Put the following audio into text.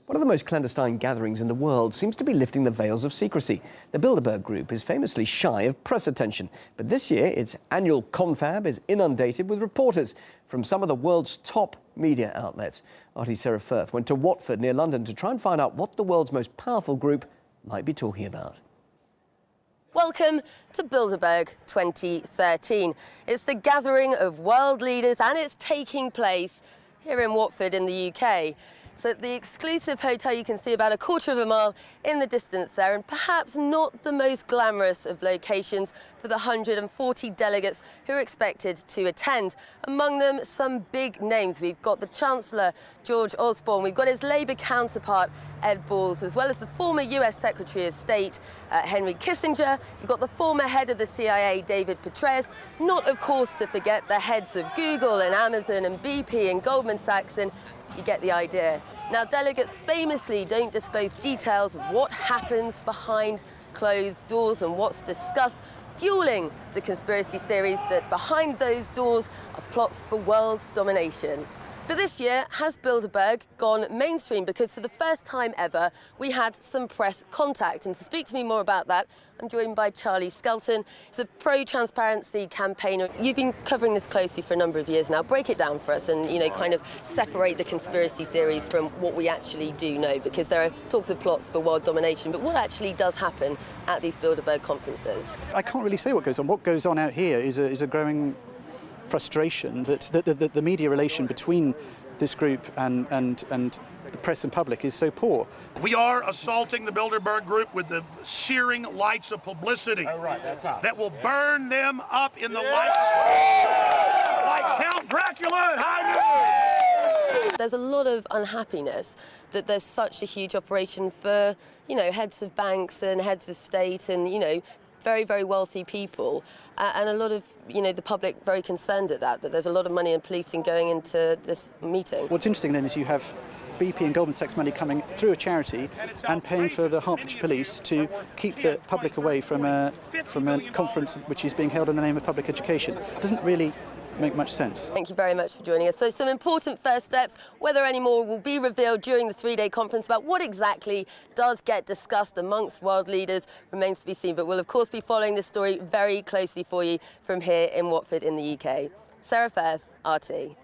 One of the most clandestine gatherings in the world seems to be lifting the veils of secrecy. The Bilderberg Group is famously shy of press attention, but this year its annual confab is inundated with reporters from some of the world's top media outlets. RT's Sarah Firth went to Watford near London to try and find out what the world's most powerful group might be talking about. Welcome to Bilderberg 2013. It's the gathering of world leaders and it's taking place here in Watford in the UK. So at the exclusive hotel you can see about a quarter of a mile in the distance there, and perhaps not the most glamorous of locations for the 140 delegates who are expected to attend. Among them, some big names. We've got the Chancellor, George Osborne. We've got his Labour counterpart, Ed Balls, as well as the former US Secretary of State, Henry Kissinger. You've got the former head of the CIA, David Petraeus. Not, of course, to forget the heads of Google and Amazon and BP and Goldman Sachs, and you get the idea. Now, delegates famously don't disclose details of what happens behind closed doors and what's discussed, fueling the conspiracy theories that behind those doors are plots for world domination. But this year, has Bilderberg gone mainstream? Because for the first time ever, we had some press contact. And to speak to me more about that, I'm joined by Charlie Skelton. He's a pro-transparency campaigner. You've been covering this closely for a number of years now. Break it down for us and, kind of separate the conspiracy theories from what we actually do know, because there are talks of plots for world domination, but what actually does happen at these Bilderberg conferences? I can't really say what goes on. What goes on out here is a growing frustration that the media relation between this group and the press and public is so poor. We are assaulting the Bilderberg Group with the searing lights of publicity that will burn them up in the light like Count Dracula at high noon. There's a lot of unhappiness that there's such a huge operation for, heads of banks and heads of state and, very, very wealthy people, and a lot of, the public very concerned at that there's a lot of money in policing going into this meeting. What's interesting then is you have BP and Goldman Sachs money coming through a charity and paying for the Hertfordshire Police to keep the public away from a conference which is being held in the name of public education. It doesn't really make much sense. Thank you very much for joining us. So some important first steps. Whether any more will be revealed during the three-day conference about what exactly does get discussed amongst world leaders remains to be seen. But we'll of course be following this story very closely for you from here in Watford in the UK. Sarah Firth, RT.